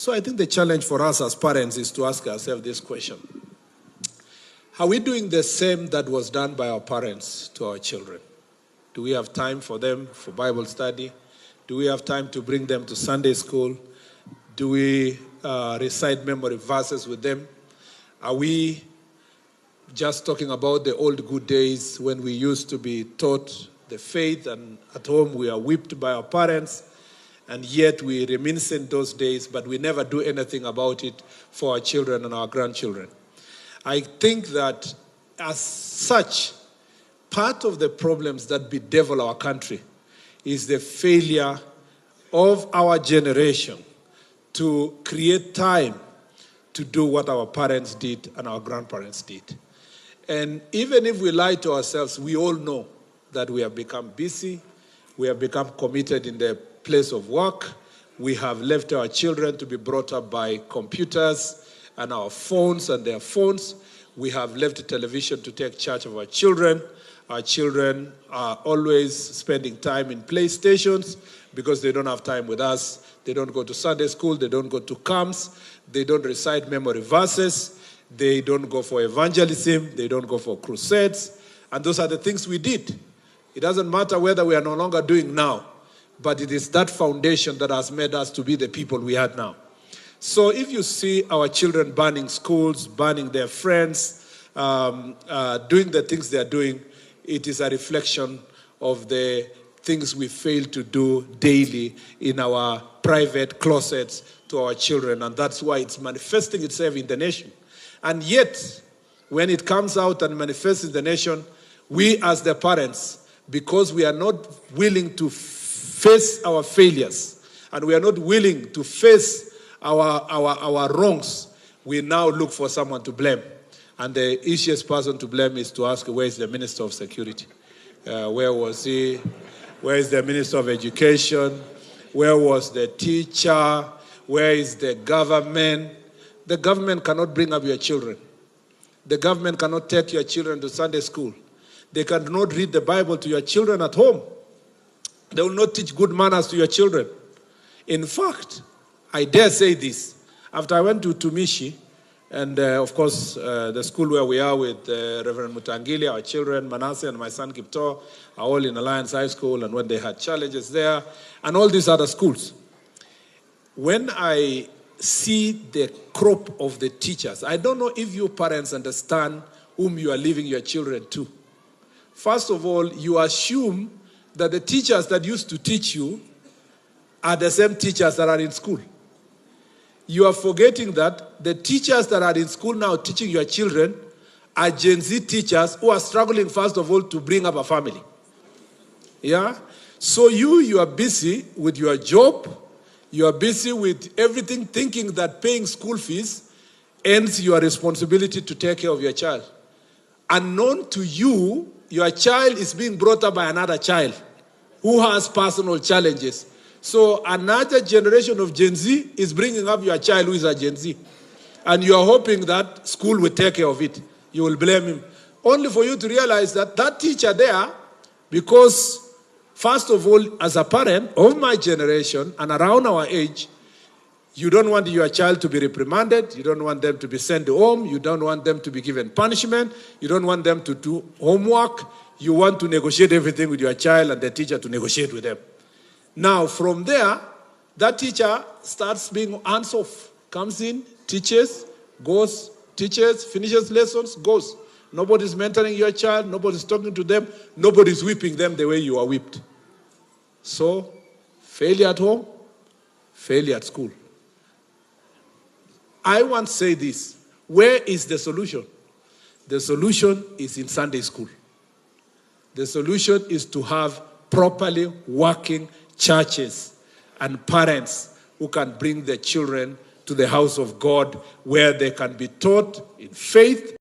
So I think the challenge for us as parents is to ask ourselves this question. Are we doing the same that was done by our parents to our children? Do we have time for them for Bible study? Do we have time to bring them to Sunday school? Do we recite memory verses with them? Are we just talking about the old good days when we used to be taught the faith, and at home we are whipped by our parents, and yet we reminiscent those days, but we never do anything about it for our children and our grandchildren? I think that as such, part of the problems that bedevil our country is the failure of our generation to create time to do what our parents did and our grandparents did. And even if we lie to ourselves, we all know that we have become busy, we have become committed in the place of work, we have left our children to be brought up by computers and our phones and their phones. We have left television to take charge of our children. Our children are always spending time in playstations because they don't have time with us. They don't go to Sunday school, they don't go to camps, they don't recite memory verses, they don't go for evangelism, they don't go for crusades. And those are the things we did. It doesn't matter whether we are no longer doing now, but it is that foundation that has made us to be the people we are now. So if you see our children burning schools, burning their friends, doing the things they are doing, it is a reflection of the things we fail to do daily in our private closets to our children. And that's why it's manifesting itself in the nation. And yet, when it comes out and manifests in the nation, we as the parents, because we are not willing to face our failures, and we are not willing to face our wrongs, we now look for someone to blame. And the easiest person to blame is to ask, where is the Minister of Security? Where was he? Where is the Minister of Education? Where was the teacher? Where is the government? The government cannot bring up your children. The government cannot take your children to Sunday school. They cannot read the Bible to your children at home. They will not teach good manners to your children. In fact, I dare say this. After I went to Tumishi, and of course, the school where we are with Reverend Mutangili, our children, Manasseh and my son Kipto, are all in Alliance High School, and when they had challenges there, and all these other schools. When I see the crop of the teachers, I don't know if you parents understand whom you are leaving your children to. First of all, you assume that the teachers that used to teach you are the same teachers that are in school. You are forgetting that the teachers that are in school now teaching your children are Gen Z teachers who are struggling, first of all, to bring up a family. Yeah? So you are busy with your job, you are busy with everything, thinking that paying school fees ends your responsibility to take care of your child. Unknown to you, your child is being brought up by another child who has personal challenges. So another generation of Gen Z is bringing up your child who is a Gen Z. And you are hoping that school will take care of it. You will blame him. Only for you to realize that that teacher there, because first of all, as a parent of my generation and around our age, you don't want your child to be reprimanded. You don't want them to be sent home. You don't want them to be given punishment. You don't want them to do homework. You want to negotiate everything with your child and the teacher to negotiate with them. Now, from there, that teacher starts being hands-off. Comes in, teaches, goes, teaches, finishes lessons, goes. Nobody's mentoring your child. Nobody's talking to them. Nobody's whipping them the way you are whipped. So, failure at home, failure at school. I want to say this. Where is the solution? The solution is in Sunday school. The solution is to have properly working churches and parents who can bring their children to the house of God, where they can be taught in faith,